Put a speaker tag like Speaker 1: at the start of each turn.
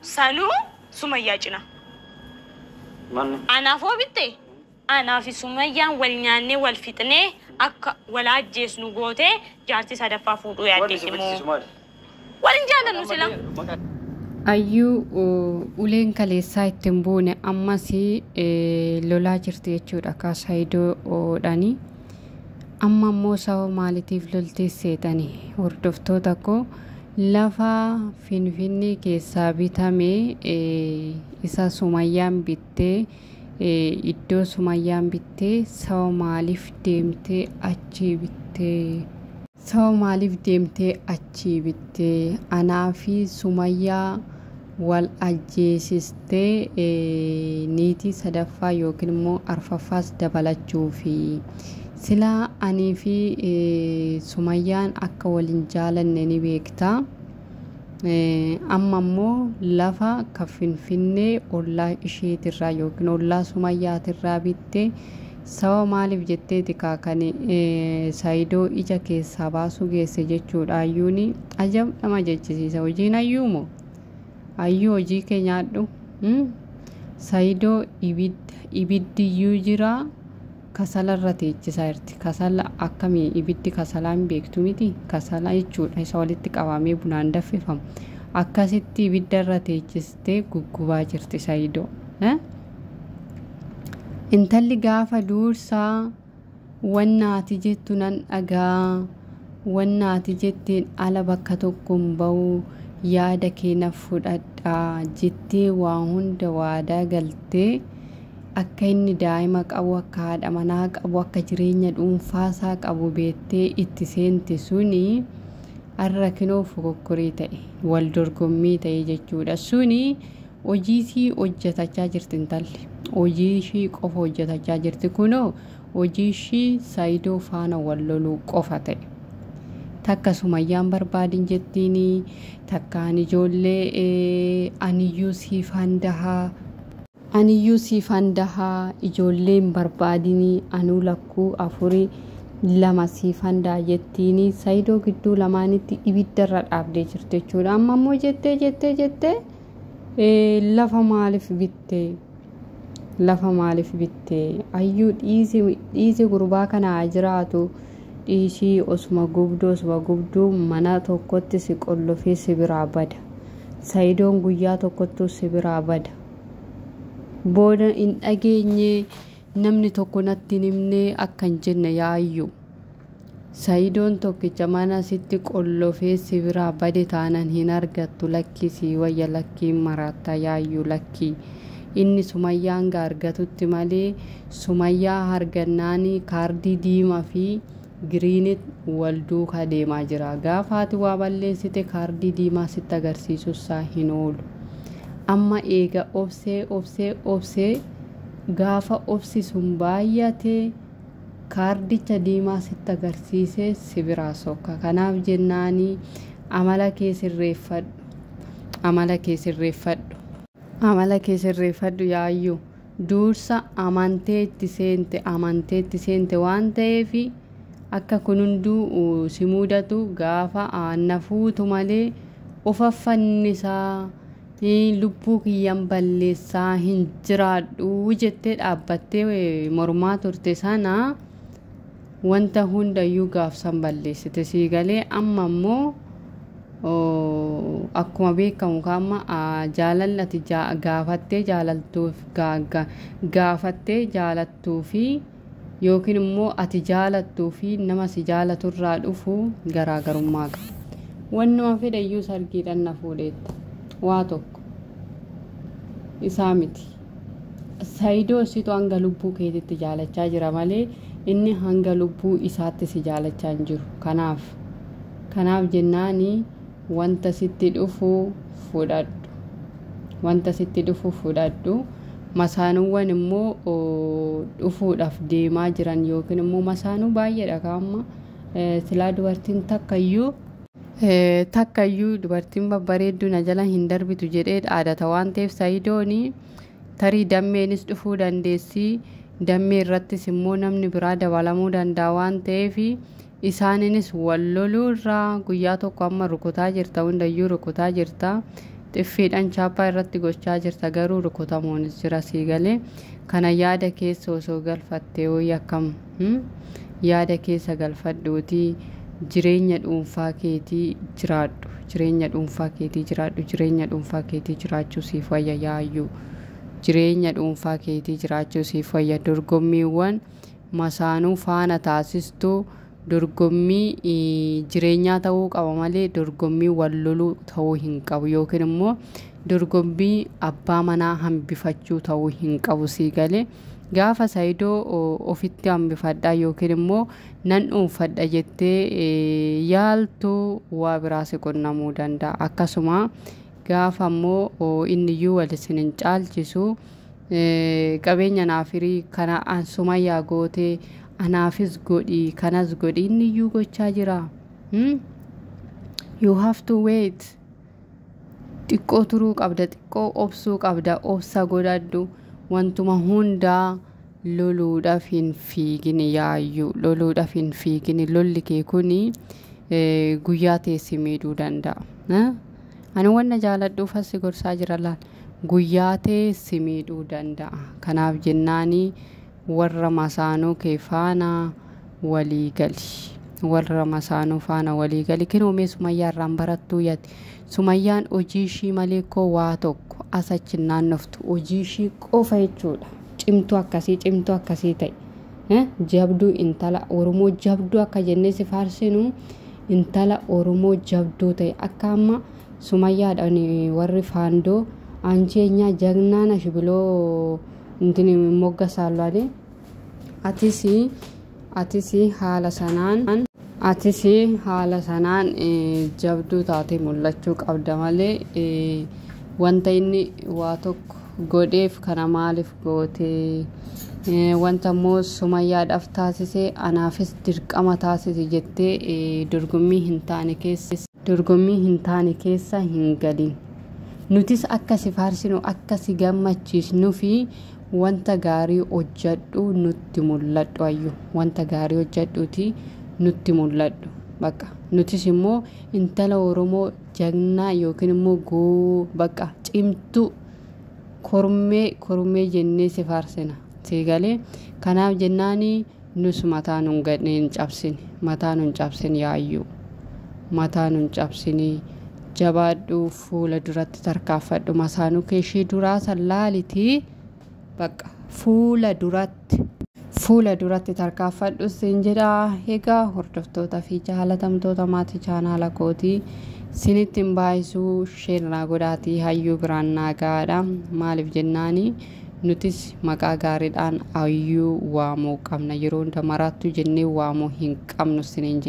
Speaker 1: Sanu Sumayyaa cina. Anaafoo bitte anaafi Sumayyaan wal nyaannee wal fixnee akka wal ajjeesnu gootee jaartii sadaffaa fuudhuu yaaddeetti immoo wal hin jaalannu sila.
Speaker 2: Ayyuu uleen kaleessaa ittiin buune ammas lolaa jirti jechuudha Saayidoo amma immoo sababa maaliitiif lolteesseetanii hordoftoota koo lafa Finfinnee keessaa bitame isa Sumayyaan bittee iddoo Sumayyaan bittee sababa maaliif deemtee achii bittee anaa fi Sumayyaa wal ajjeesistee niitii sadaffaa yookiin immoo arfaffaas dabalachuufi sila ani fi Sumayyaan akka waliin jaalanne ni beektaa amma immoo lafa ka Finfinnee ollaa isheetirraa yookiin ollaa Sumayyaatirraa bittee sababa maaliif jetteeti kaakani Saayidoo ija keessaa baasuu geesse jechuudha. Ayyuuni ajab nama jechisiisa. Hojiin ayyuumoo ayyuu hojii keenyaadhu Saayidoo ibiddiyyuu jira kasalarra teechisaa jirti. Kasala akkamii ibiddi kasalaan beektu miti kasala jechuudha isa walitti qabamee bunaan danfifamu akkasitti ibiddarra teechistee guggubaa jirti Saayidoo. Intalli gaafa duursaa wannaati jettu nan dhagaa wannaati jettiin ala bakka tokkoon ba'u yaada keenya fudhadhaa jettee waa hunda waadaa galtee akka inni daa'ima qabu akka haadha manaa qabu akka jireenya dhuunfaasaa qabu beettee itti seente suni har'a kinoo fokokkorii ta'e wal dorgommii ta'e jechuudha. Suni hojiisii hojjetachaa jirti intalli. Hojiishii qofa hojjetachaa jirti kunoo hojiishii Saayidoo faana wal loluu qofa ta'e. Takka Sumayyaan barbaadin jettiini takkaan ijoollee aniyyuu siifan dahaa ijoolleen barbaadini anuu lakkuu afurii lama siifan daa jettiini Saayidoo gidduu lamaanitti ibiddarra dhaabdee jirti jechuudha. Amma immoo jettee lafa maaliif bittee ayyuu dhiisi gurbaa kana jiraatu dhiisii osuma gubduu mana tokkotti si qollofee si biraa bada. Saayidoon guyyaa tokkottuu si biraa bada. Booda hin dhageenye namni tokko natti himnee akka hin jenne yaayyuu Saayidoon tokkicha mana sitti qollofee si biraa bade taanan hin argattu lakkisii wayya lakkiin maraattaa yaayyuu lakkii. Inni Sumayyaan argatutti malee Sumayyaa argannaani kaardii diimaa fi giriinit wal duukaa deemaa jira. Gaafa ati waa balleessite kaardii diimaa sitti agarsiisuusaa hin oolu. Amma eega obsee gaafa obsi sun baay'ate kaardicha diimaa sitti agarsiisee si biraa sokka. Kanaaf jennaani amala kee sirreeffadhu yaayyuu duursa amantee itti seente waan ta'eef akka kun hunduu si mudatu gaafa aanna fuutu malee ofaffannisaa lubbuu kiyyaan balleessaa hin jiraadhu jettee dhaabbattee mormaa turte sana wanta hundayyuu gaafsan balleessite sii galee amma immoo akkuma beekamu kaama jaalallati gaafattee jaalattuu fi yookiin immoo ati jaalattuu fi nama si jaalaturraa dhufu garaagarummaa qaba. Wannuma fedhayyuu sargiidhaan na fuudheetta waa tokko isaa miti. Saayidoo situ hanga lubbuu keetitti jaalachaa jira malee inni hanga lubbuu isaatti si jaalachaa hin jiru. Kanaaf jennaani wanta sitti dhufu fudhadhu. Masaanuwwan immoo dhufuudhaaf deemaa jiran yookiin immoo masaanuu baay'eedha kaama silaa dubartiin takkayyuu dubartiin babbareedduu na jala hin darbitu jedhee dhaadata waan ta'eef Saayidooni tarii dammeenis dhufuu dandeessi. Dammee irrattis immoo namni biraa dabalamuu danda'a waan ta'eef isaaninis wal loluu irraa guyyaa tokko amma rukutaa jirta hundayyuu rukutaa jirta. xiffiidhaan chaappaa irratti gochaa jirta garuu rukutamuunis jira sii galee kana yaada keessa osoo galfattee ho'i akkam yaada keessa galfadhuuti jireenya dhuunfaa keetii jiraadhu jireenya dhuunfaa keetii jiraadhu jireenya dhuunfaa keetii jiraachuu siif wayya yaayyuu jireenya dhuunfaa keetii jiraachuu siif wayya dorgommiiwwan masaanuu faana taasistuu dorgommii jireenyaa ta'uu qaba malee dorgommii wal loluu ta'uu hin qabu yookiin immoo dorgommii abbaa manaa hambifachuu ta'uu hin qabu sii galee gaafa Saayidoo ofitti hambifadhaa yookiin immoo nan dhuunfadha jettee yaaltuu waa biraa si qunnamuu danda'a akkasuma gaafa immoo inniyyuu wal isin hin caalchisu qabeenya naafirii kana Sumayyaa gootee anaafis godhi kanas godhi inniyyuu gochaa jira you have to wait xiqqoo turuu qabda xiqqoo obsuu qabda obsa godhadhu wantuma hundaa loluudhaaf hin fiigini yaayyuu loluudhaaf hin fiigini lolli kee kuni guyyaa teessi miidhuu danda'a ani wanna jaaladhuuf asi gorsaa jira laal guyyaa teessi miidhuu danda'a kanaaf jennaanii warra masaanuu kee faana walii gali warra masaanuu faana walii gali kinoomee Sumayyaa irraan barattuu yaati Sumayyaan hojii ishii malee koo waa tokko asachi naannoftu hojii ishii qofa jechuudha cimtuu akkasii ta'e jabduu intala Oromoo jabduu akka jennee si faarsinu intala Oromoo jabduu ta'e akka amma Sumayyaadhaan warri faandoo anjeenyaa jagnaan shibiloo intini mogga saalwaade atisi haala sanaan jabduu taate mul'achuu qabda malee wanta inni waa tokko godheef kana maaliif gootee wanta immoo Sumayyaadhaaf taasisee anaafis dirqama taasise jettee dorgommii hin taane keessa hin galin nutis akka si faarsinu akka si gammachiisnuu fi wanta gaarii hojjedhu nutti mul'adhu ayyu wanta gaarii hojjedhuuti nutti mul'adhu bakka nutis immoo intala Oromoo jagnaa yookiin immoo bakka cimtuu kormee jennee si faarsina si galee kanaaf jennaanii nus mataa nun gadheen cabsini mataa nun cabsin yaayyuu mataa nun cabsinii jabaadhu fuula duratti tarkaanfadhu masaanuu keeshii duraa sallaaliti bakka fuula duratti tarkaanfadhu siin jedha egaa hordoftoota fi jaalatamtoota maatii chaanaala kootii sinitti hin baay'isuu sheernaa godhaatii hayyuu biraan naagaadha maaliif jennaanii nutis maqaa gaariidhaan hayyuu waamuu qabna yeroo hunda maraattuu jennee waamuu hin qabnu siniin